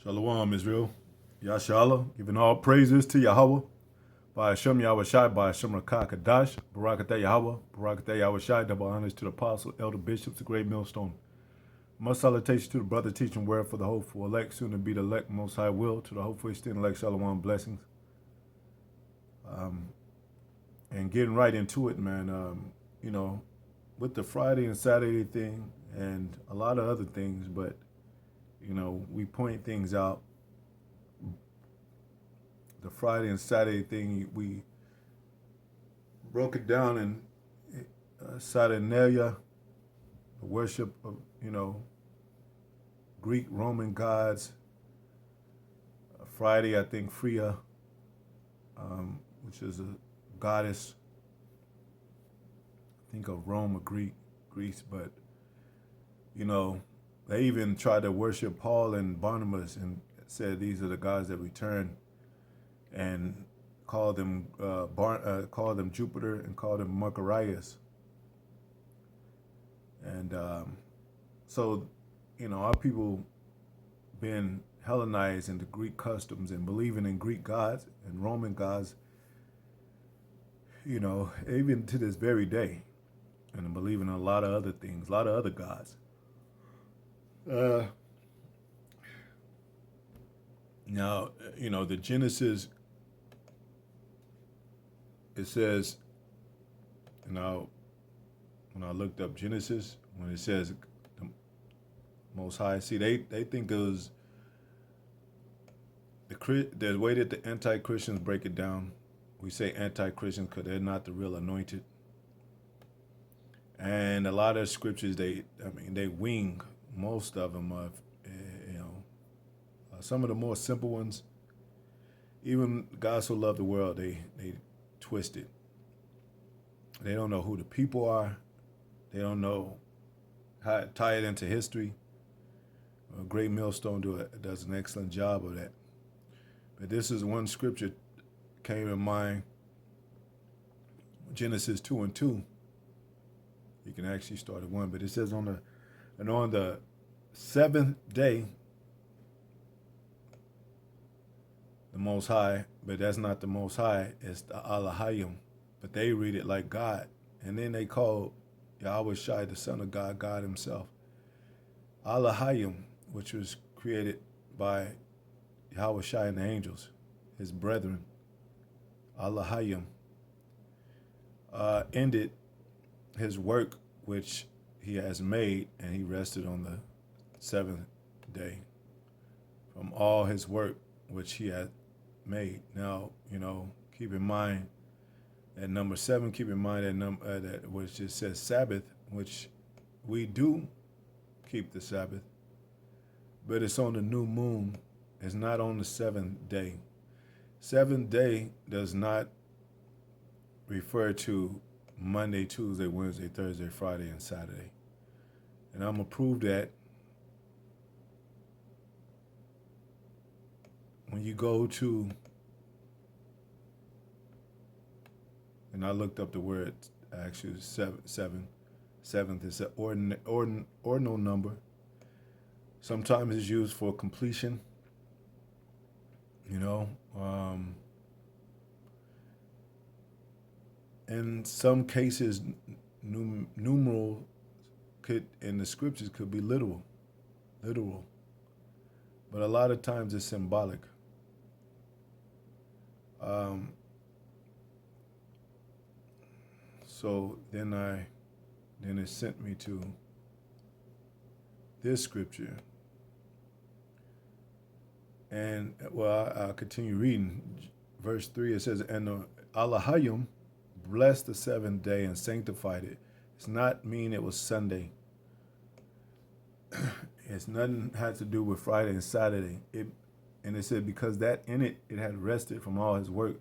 Shalom, Israel. Yashala, giving all praises to Yahweh. By Hashem Yahweh Shai, by Hashem Rakah Kadash, Barakatah Yahweh, Barakatah Yahweh Shai, double honors to the apostle, elder bishops, the great millstone. Much salutation to the brother teaching word for the hopeful elect, soon to be the elect, most high will, to the hopeful extended elect, Shalom, blessings. And getting right into it, man, with the Friday and Saturday thing and a lot of other things, but, we point things out. The Friday and Saturday thing, we broke it down in Saturnalia, the worship of, Greek, Roman gods. Friday, I think, Freya, which is a goddess, I think of Rome or Greece, but, they even tried to worship Paul and Barnabas and said these are the gods that return, and called them Jupiter and called them Mercurius. And so, our people been Hellenized into Greek customs and believing in Greek gods and Roman gods, even to this very day, and believing in a lot of other things, a lot of other gods. Now, the Genesis, it says, when I looked up Genesis, when it says the Most High, see, they think it was the way that the anti-Christians break it down. We say anti-Christians because they're not the real anointed. And a lot of scriptures, they wing most of them of, some of the more simple ones. Even God so loved the world, they twist it. They don't know who the people are. They don't know how to tie it into history. A great millstone does an excellent job of that. But this is one scripture came in mind, Genesis 2:2. You can actually start at 1, but it says on the seventh day, the Most High, but that's not the Most High, it's the Alahayam. But they read it like God. And then they call Yahweh Shai, the Son of God, God himself. Alahayam, which was created by Yahweh Shai and the angels, his brethren. Alahayam ended his work which he has made, and he rested on the seventh day from all his work which he had made. Now, keep in mind that number 7, keep in mind that number that which it says Sabbath, which we do keep the Sabbath, but it's on the new moon. It's not on the seventh day. Seventh day does not refer to Monday, Tuesday, Wednesday, Thursday, Friday, and Saturday. And I'm going to prove that when you go to, and I looked up the word, actually seventh is an ordinal number. Sometimes it's used for completion, in some cases, numeral in the scriptures could be literal, but a lot of times it's symbolic. So then it sent me to this scripture, and I'll continue reading. Verse 3, it says, "And the Alahayim blessed the seventh day and sanctified it." It's not mean it was Sunday. It's nothing had to do with Friday and Saturday. And it said because that in it had rested from all his work,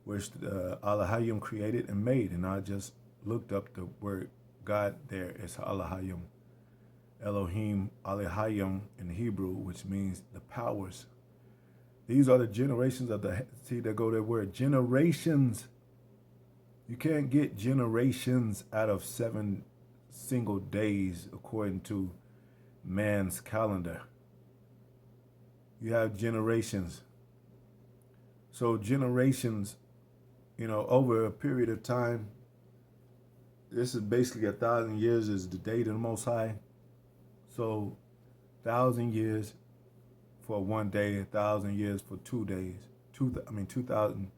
which Alahayim created and made. And I just looked up the word God there. It's Alahayim, Elohim, Alahayim in Hebrew, which means the powers. These are the generations of see, there go that word, generations. You can't get generations out of 7 single days according to man's calendar. You have generations. So generations, over a period of time, this is basically 1,000 years is the day to the Most High. So 1,000 years for one day, 1,000 years for 2 days. 2,000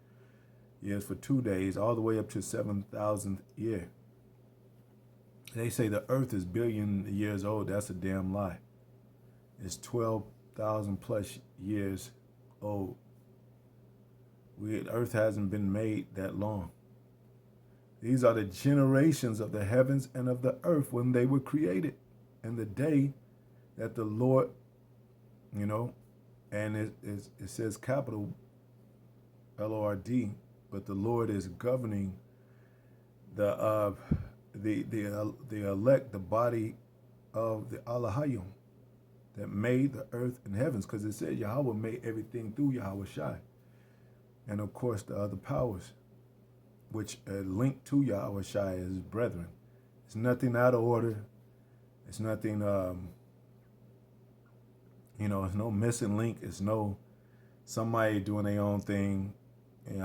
years for 2 days, all the way up to 7,000th year. They say the Earth is billion years old. That's a damn lie. It's 12,000 plus years old. Earth hasn't been made that long. These are the generations of the heavens and of the earth when they were created. And the day that the Lord, and it says capital Lord, but the Lord is governing the elect, the body of the Alahayam that made the earth and heavens, because it said Yahweh made everything through Yahweh Shai. And of course the other powers, which are linked to Yahweh Shai as his brethren. It's nothing out of order. It's nothing, it's no missing link. It's no somebody doing their own thing, and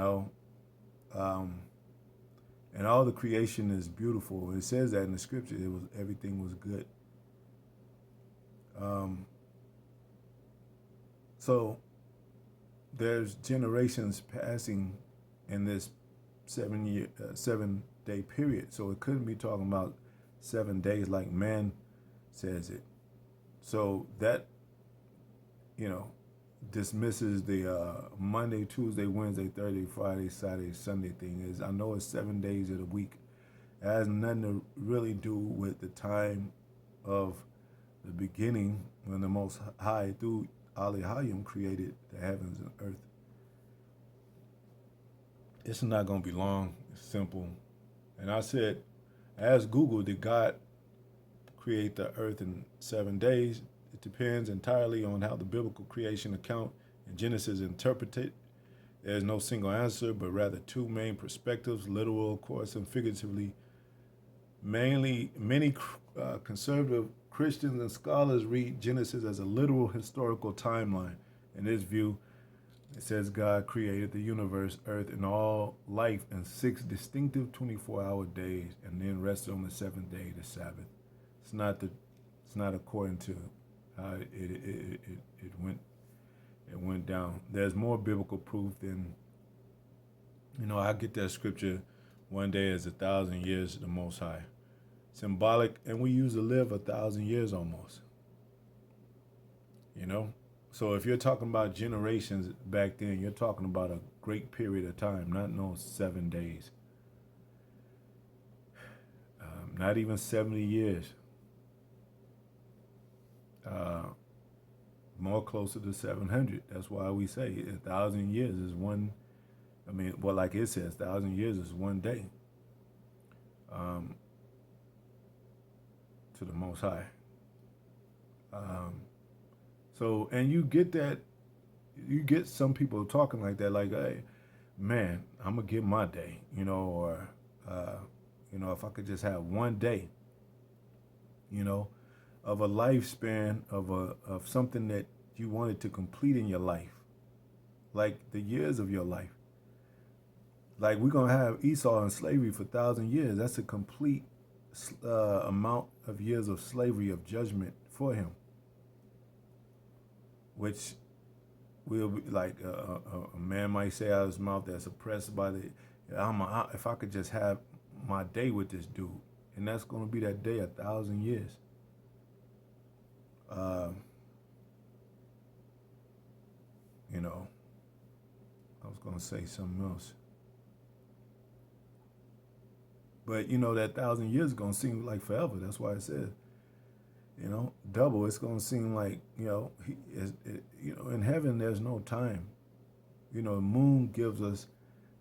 all the creation is beautiful. It says that in the scripture. Everything was good. So there's generations passing in this 7-day period. So it couldn't be talking about 7 days like man says it. So that, dismisses the Monday, Tuesday, Wednesday, Thursday, Friday, Saturday, Sunday thing. I know it's 7 days of the week. It has nothing to really do with the time of the beginning when the Most High through Alahayam created the heavens and earth. It's not going to be long. It's simple. And I said, ask Google, did God create the earth in 7 days? It depends entirely on how the biblical creation account in Genesis interpreted. There's no single answer, but rather two main perspectives, literal, of course, and figuratively. Many conservative Christians and scholars read Genesis as a literal historical timeline. In this view, it says God created the universe, earth, and all life in 6 distinctive 24-hour days, and then rested on the 7th day, the Sabbath. It's not according to how it went down. There's more biblical proof than, I get that scripture, one day is 1,000 years to the Most High. Symbolic, and we used to live 1,000 years almost. So if you're talking about generations back then, you're talking about a great period of time, not no 7 days. Not even 70 years. More closer to 700. That's why we say 1,000 years is one. Like it says, 1,000 years is one day. To the Most High. So, and you get some people talking like that, like, hey, man, I'm gonna get my day, or, if I could just have one day, of a lifespan of something that you wanted to complete in your life, like the years of your life. Like we're gonna have Esau in slavery for 1,000 years. That's a complete amount of years of slavery, of judgment for him, which will be like a man might say out of his mouth that's oppressed by if I could just have my day with this dude, and that's going to be that day 1,000 years. I was going to say something else. But, that 1,000 years is going to seem like forever. That's why it says, double. It's going to seem like, in heaven there's no time. The moon gives us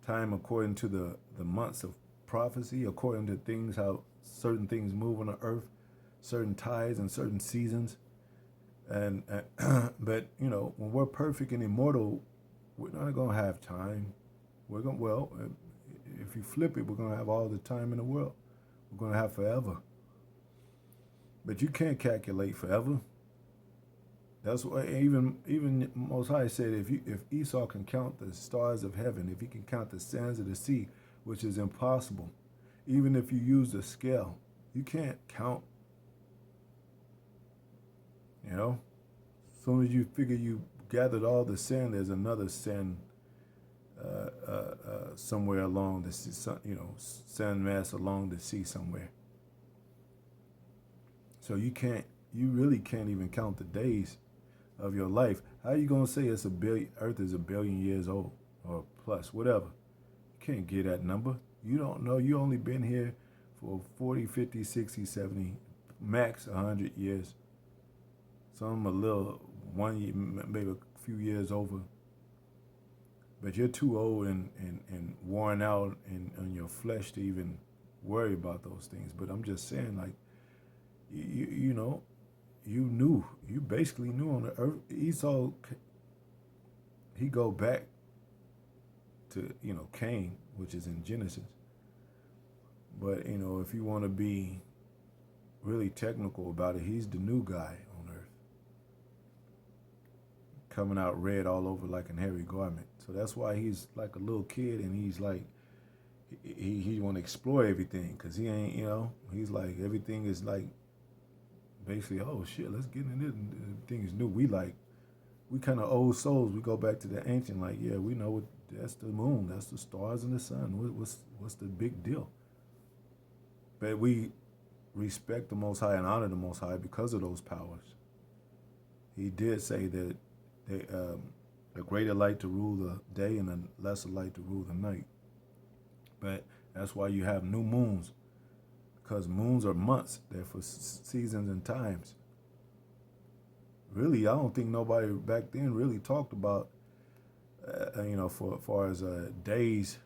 time according to the months of prophecy, according to things, how certain things move on the earth, certain tides and certain seasons. And but, when we're perfect and immortal, we're not going to have time. If you flip it, we're going to have all the time in the world. We're going to have forever. But you can't calculate forever. That's why even Most High said if Esau can count the stars of heaven, if he can count the sands of the sea, which is impossible, even if you use the scale, you can't count. You know, as soon as you figure you gathered all the sand, there's another sand somewhere along the sea, sand mass along the sea somewhere. So you really can't even count the days of your life. How are you gonna say Earth is a billion years old or plus, whatever? You can't get that number. You don't know. You only been here for 40, 50, 60, 70, max 100 years. Some a little, 1 year, maybe a few years over. But you're too old and worn out in your flesh to even worry about those things. But I'm just saying, like, you basically knew on the earth. Esau, he go back to, Cain, which is in Genesis. But, if you want to be really technical about it, he's the new guy on earth. Coming out red all over like an hairy garment. So that's why he's like a little kid, and he's like, he want to explore everything, because he ain't, he's like, everything is like, basically, oh shit, let's get into it. Everything is new. We kind of old souls. We go back to the ancient, like, yeah, we know that's the moon, that's the stars and the sun. What's the big deal? But we respect the Most High and honor the Most High because of those powers. He did say that a greater light to rule the day and a lesser light to rule the night. But that's why you have new moons, because moons are months. They're for seasons and times. Really, I don't think nobody back then really talked about, for as far as days.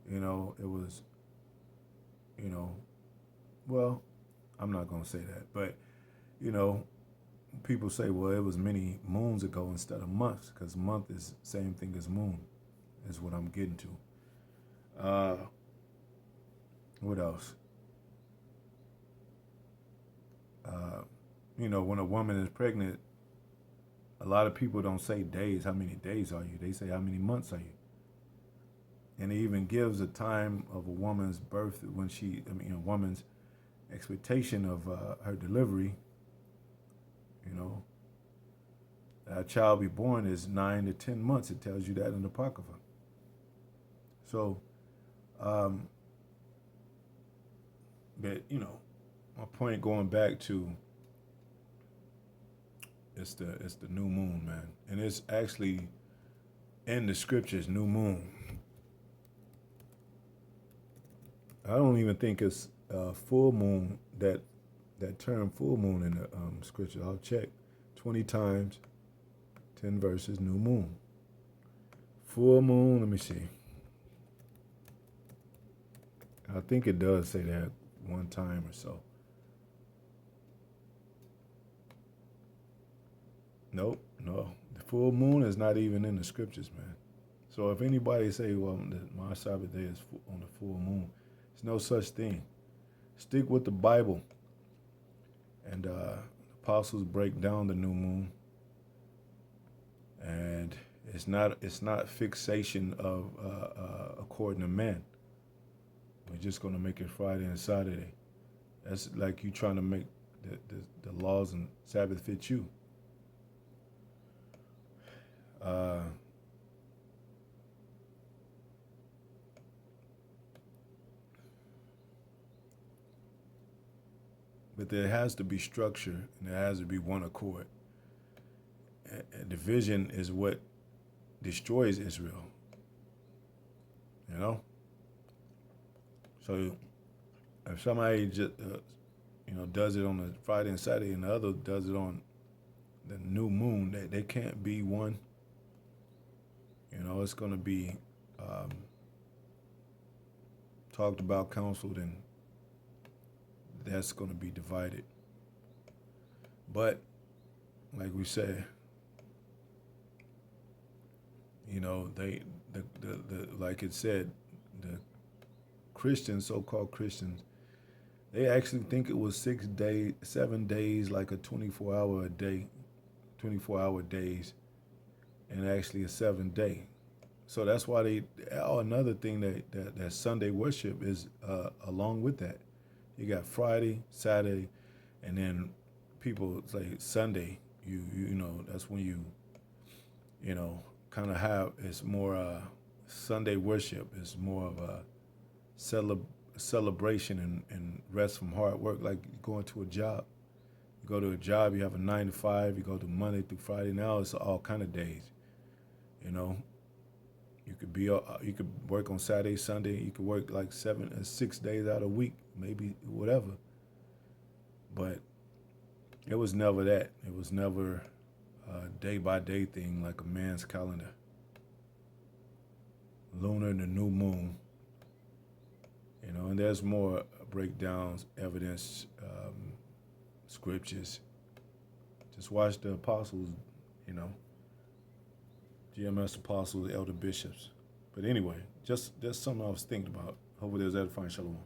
It was, well, I'm not going to say that. But, people say, well, it was many moons ago instead of months, because month is the same thing as moon, is what I'm getting to. What else? When a woman is pregnant, a lot of people don't say days. How many days are you? They say, how many months are you? And it even gives a time of a woman's birth when a woman's expectation of her delivery. A child be born is 9 to 10 months. It tells you that in the Apocrypha. So, but my point going back to it's the new moon, man, and it's actually in the scriptures, new moon. I don't even think it's full moon, that term full moon in the scripture. I'll check 20 times, 10 verses, new moon. Full moon, let me see. I think it does say that one time or so. Nope, no. The full moon is not even in the scriptures, man. So if anybody say, well, my Sabbath day is on the full moon, there's no such thing. Stick with the Bible. And the apostles break down the new moon. And it's not fixation of according to man. We're just going to make it Friday and Saturday. That's like you trying to make the laws and Sabbath fit you. But there has to be structure, and there has to be one accord. And division is what destroys Israel. So if somebody just does it on the Friday and Saturday, and the other does it on the new moon, they can't be one. It's going to be talked about, counseled, and that's going to be divided. But like we said, they like it said, the Christians, so-called Christians, they actually think it was 7 days, like a 24-hour a day, 24-hour days, and actually a 7th day. So that's why another thing that Sunday worship is along with that. You got Friday, Saturday, and then people say Sunday. You know that's when you know kind of have it's more Sunday worship is more of a celebration and rest from hard work, like going to a job. You go to a job, you have a 9 to 5. You go to Monday through Friday. Now it's all kind of days. You know, you could work on Saturday, Sunday. You could work like 6 days out of a week, maybe whatever. But it was never that. It was never a day by day thing like a man's calendar. Lunar and the new moon. You know, and there's more breakdowns, evidence, scriptures. Just watch the apostles, you know, GMS apostles, elder bishops. But anyway, just something I was thinking about. Hopefully there's edifying. Shalom.